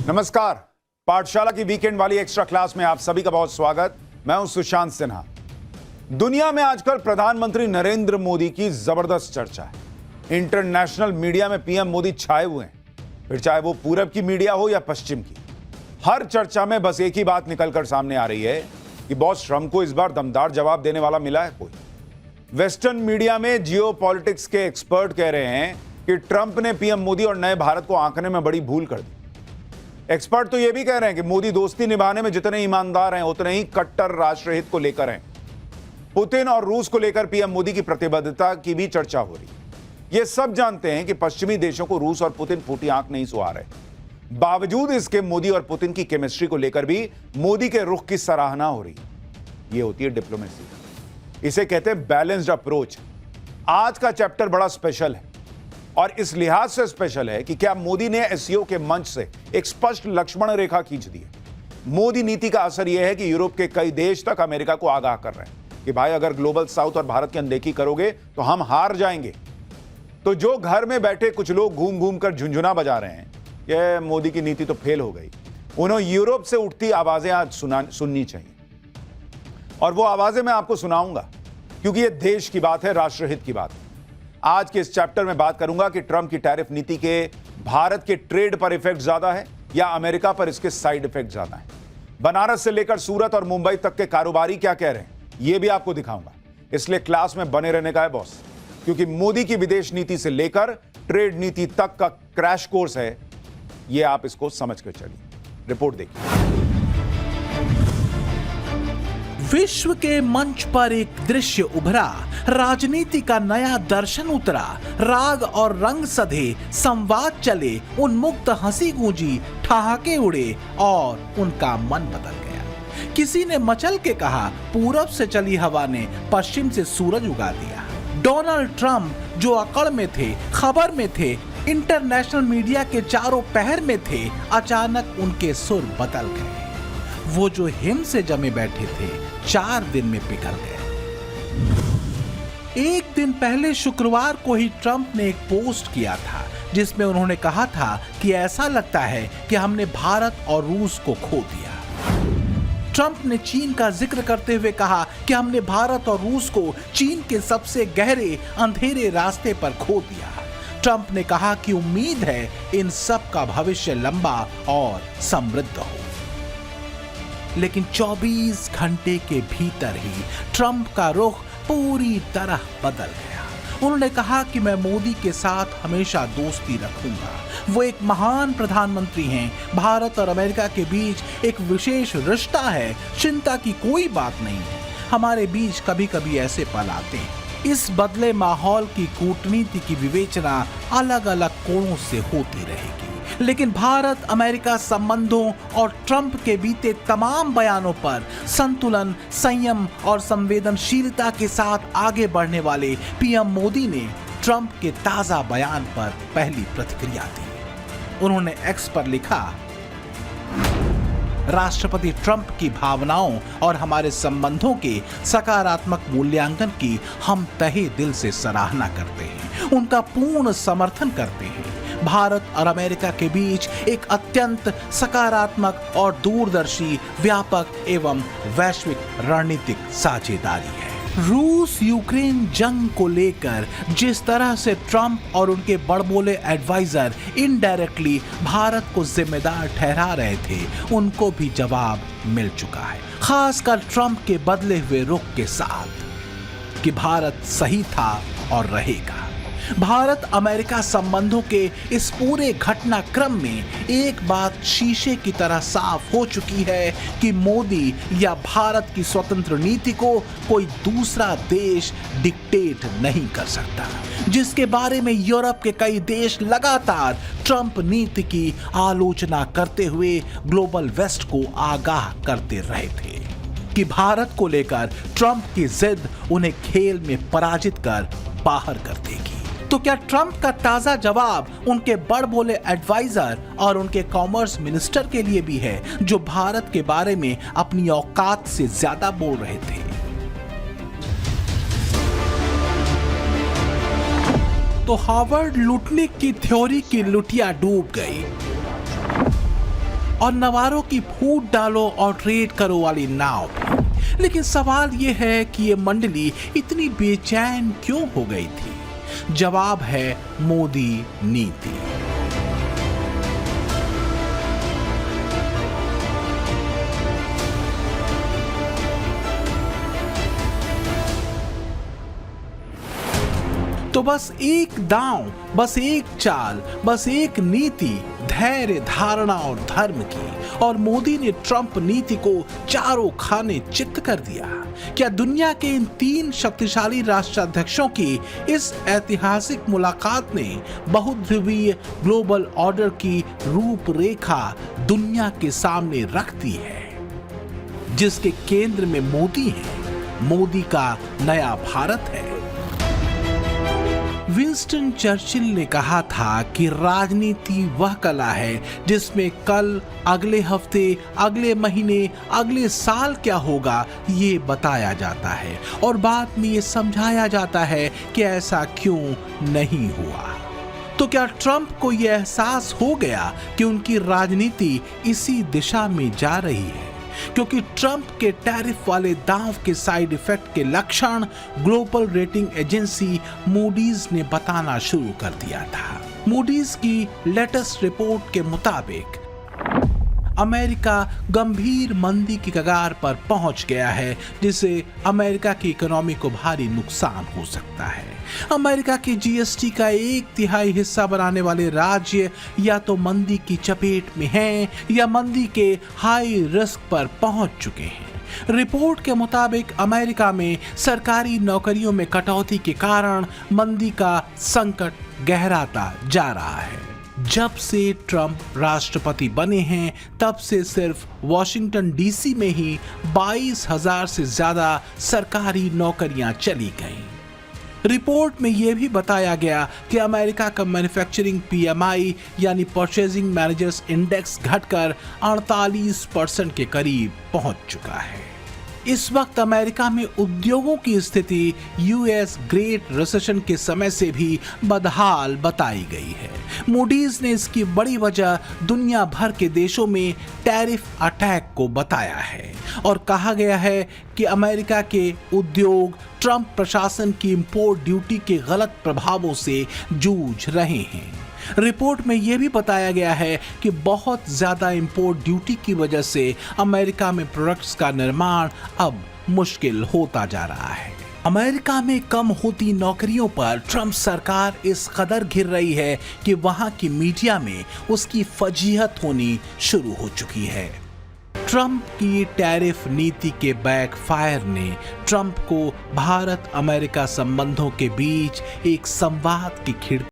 नमस्कार, पाठशाला की वीकेंड वाली एक्स्ट्रा क्लास में आप सभी का बहुत स्वागत। मैं हूं सुशांत सिन्हा। दुनिया में आजकल प्रधानमंत्री नरेंद्र मोदी की जबरदस्त चर्चा है। इंटरनेशनल मीडिया में पीएम मोदी छाए हुए हैं, फिर चाहे वो पूरब की मीडिया हो या पश्चिम की। हर चर्चा में बस एक ही बात निकलकर सामने आ रही है कि बॉस ट्रंप को इस बार दमदार जवाब देने वाला मिला है कोई। वेस्टर्न मीडिया में जियोपॉलिटिक्स के एक्सपर्ट कह रहे हैं कि ट्रंप ने पीएम मोदी और नए भारत को आंकने में बड़ी भूल कर दी। एक्सपर्ट तो यह भी कह रहे हैं कि मोदी दोस्ती निभाने में जितने ईमानदार हैं उतने ही कट्टर राष्ट्रहित को लेकर हैं। पुतिन और रूस को लेकर पीएम मोदी की प्रतिबद्धता की भी चर्चा हो रही। ये सब जानते हैं कि पश्चिमी देशों को रूस और पुतिन फूटी आंख नहीं सुहा रहे। बावजूद इसके मोदी और पुतिन की केमिस्ट्री को लेकर भी मोदी के रुख की सराहना हो रही। ये होती है डिप्लोमेसी। इसे कहते हैं बैलेंस्ड अप्रोच। आज का चैप्टर बड़ा स्पेशल है और इस लिहाज से स्पेशल है कि क्या मोदी ने एससीओ के मंच से एक स्पष्ट लक्ष्मण रेखा खींच दी है। मोदी नीति का असर यह है कि यूरोप के कई देश तक अमेरिका को आगाह कर रहे हैं कि भाई अगर ग्लोबल साउथ और भारत की अनदेखी करोगे तो हम हार जाएंगे। तो जो घर में बैठे कुछ लोग घूम घूम कर झुंझुना बजा रहे हैं कि मोदी की नीति तो फेल हो गई, उन्हें यूरोप से उठती आवाजें आज सुननी चाहिए। और वो आवाजें मैं आपको सुनाऊंगा क्योंकि ये देश की बात है, राष्ट्रहित की बात है। आज के इस चैप्टर में बात करूंगा कि ट्रंप की टैरिफ नीति के भारत के ट्रेड पर इफेक्ट ज्यादा है या अमेरिका पर इसके साइड इफेक्ट ज्यादा है। बनारस से लेकर सूरत और मुंबई तक के कारोबारी क्या कह रहे हैं यह भी आपको दिखाऊंगा। इसलिए क्लास में बने रहने का है बॉस, क्योंकि मोदी की विदेश नीति से लेकर ट्रेड नीति तक का क्रैश कोर्स है। यह आप इसको समझ कर चलिए। रिपोर्ट देखिए। विश्व के मंच पर एक दृश्य उभरा, राजनीति का नया दर्शन उतरा, राग और रंग सधे संवाद चले, उन्मुक्त हंसी गूंजी, ठहाके उड़े और उनका मन बदल गया। किसी ने मचल के कहा, पूरब से चली हवा ने पश्चिम से सूरज उगा दिया। डोनाल्ड ट्रंप जो अकड़ में थे, खबर में थे, इंटरनेशनल मीडिया के चारों पहर में थे, अचानक उनके सुर बदल गए। वो जो हिम से जमे बैठे थे 4 दिन में पिघल गए। एक दिन पहले शुक्रवार को ही ट्रंप ने एक पोस्ट किया था जिसमें उन्होंने कहा था कि ऐसा लगता है कि हमने भारत और रूस को खो दिया। ट्रंप ने चीन का जिक्र करते हुए कहा कि हमने भारत और रूस को चीन के सबसे गहरे अंधेरे रास्ते पर खो दिया। ट्रंप ने कहा कि उम्मीद है इन सब का भविष्य लंबा और समृद्ध हो। लेकिन 24 घंटे के भीतर ही ट्रंप का रुख पूरी तरह बदल गया। उन्होंने कहा कि मैं मोदी के साथ हमेशा दोस्ती रखूंगा। वो एक महान प्रधानमंत्री हैं। भारत और अमेरिका के बीच एक विशेष रिश्ता है, चिंता की कोई बात नहीं है। हमारे बीच कभी कभी ऐसे पल आते हैं। इस बदले माहौल की कूटनीति की विवेचना अलग अलग कोणों से होती रहेगी, लेकिन भारत अमेरिका संबंधों और ट्रंप के बीते तमाम बयानों पर संतुलन, संयम और संवेदनशीलता के साथ आगे बढ़ने वाले पीएम मोदी ने ट्रंप के ताजा बयान पर पहली प्रतिक्रिया दी। उन्होंने एक्स पर लिखा, राष्ट्रपति ट्रंप की भावनाओं और हमारे संबंधों के सकारात्मक मूल्यांकन की हम तहे दिल से सराहना करते हैं, उनका पूर्ण समर्थन करते हैं। भारत और अमेरिका के बीच एक अत्यंत सकारात्मक और दूरदर्शी, व्यापक एवं वैश्विक रणनीतिक साझेदारी है। रूस यूक्रेन जंग को लेकर जिस तरह से ट्रंप और उनके बड़बोले एडवाइजर इनडायरेक्टली भारत को जिम्मेदार ठहरा रहे थे, उनको भी जवाब मिल चुका है, खासकर ट्रंप के बदले हुए रुख के साथ कि भारत सही था और रहेगा। भारत अमेरिका संबंधों के इस पूरे घटनाक्रम में एक बात शीशे की तरह साफ हो चुकी है कि मोदी या भारत की स्वतंत्र नीति को कोई दूसरा देश डिक्टेट नहीं कर सकता, जिसके बारे में यूरोप के कई देश लगातार ट्रंप नीति की आलोचना करते हुए ग्लोबल वेस्ट को आगाह करते रहे थे कि भारत को लेकर ट्रंप की जिद उन्हें खेल में पराजित कर बाहर कर देगी। तो क्या ट्रंप का ताजा जवाब उनके बड़बोले एडवाइजर और उनके कॉमर्स मिनिस्टर के लिए भी है, जो भारत के बारे में अपनी औकात से ज्यादा बोल रहे थे? तो हार्वर्ड लूटने की थ्योरी की लुटिया डूब गई। और नवारों की फूट डालो और ट्रेड करो वाली नाव भी। लेकिन सवाल यह है कि ये मंडली इतनी बेचैन क्यों हो गई थी? जवाब है मोदी नीति। तो बस एक दांव, बस एक चाल, बस एक नीति, धैर्य, धारणा और धर्म की, और मोदी ने ट्रंप नीति को चारों खाने चित्त कर दिया। क्या दुनिया के इन 3 शक्तिशाली राष्ट्राध्यक्षों की इस ऐतिहासिक मुलाकात ने बहुध्रुवीय ग्लोबल ऑर्डर की रूपरेखा दुनिया के सामने रख दी है, जिसके केंद्र में मोदी है, मोदी का नया भारत है। विंस्टन चर्चिल ने कहा था कि राजनीति वह कला है जिसमें कल, अगले हफ्ते, अगले महीने, अगले साल क्या होगा ये बताया जाता है और बाद में ये समझाया जाता है कि ऐसा क्यों नहीं हुआ। तो क्या ट्रंप को यह एहसास हो गया कि उनकी राजनीति इसी दिशा में जा रही है? क्योंकि ट्रंप के टैरिफ वाले दांव के साइड इफेक्ट के लक्षण ग्लोबल रेटिंग एजेंसी मूडीज ने बताना शुरू कर दिया था। मूडीज की लेटेस्ट रिपोर्ट के मुताबिक अमेरिका गंभीर मंदी की कगार पर पहुंच गया है, जिससे अमेरिका की इकोनॉमी को भारी नुकसान हो सकता है। अमेरिका की जीएसटी का 1/3 हिस्सा बनाने वाले राज्य या तो मंदी की चपेट में हैं या मंदी के हाई रिस्क पर पहुंच चुके हैं। रिपोर्ट के मुताबिक अमेरिका में सरकारी नौकरियों में कटौती के कारण मंदी का संकट गहराता जा रहा है। जब से ट्रंप राष्ट्रपति बने हैं तब से सिर्फ वॉशिंगटन डीसी में ही 22,000 से ज्यादा सरकारी नौकरियां चली गईं। रिपोर्ट में यह भी बताया गया कि अमेरिका का मैन्युफैक्चरिंग पीएमआई यानी परचेजिंग मैनेजर्स इंडेक्स घटकर 48% के करीब पहुंच चुका है। इस वक्त अमेरिका में उद्योगों की स्थिति यूएस ग्रेट रिसेशन के समय से भी बदहाल बताई गई है। मूडीज ने इसकी बड़ी वजह दुनिया भर के देशों में टैरिफ अटैक को बताया है और कहा गया है कि अमेरिका के उद्योग ट्रंप प्रशासन की इंपोर्ट ड्यूटी के गलत प्रभावों से जूझ रहे हैं। रिपोर्ट में यह भी बताया गया है कि बहुत ज्यादा इंपोर्ट ड्यूटी की वजह से अमेरिका में प्रोडक्ट्स का निर्माण अब मुश्किल होता जा रहा है। अमेरिका में कम होती नौकरियों पर ट्रंप सरकार इस कदर घिर रही है कि वहां की मीडिया में उसकी फजीहत होनी शुरू हो चुकी है। ट्रंप की टैरिफ नीति के बैकफायर ने ट्रंप को भारत अमेरिका संबंधों के बीच एक संवाद की खिड़की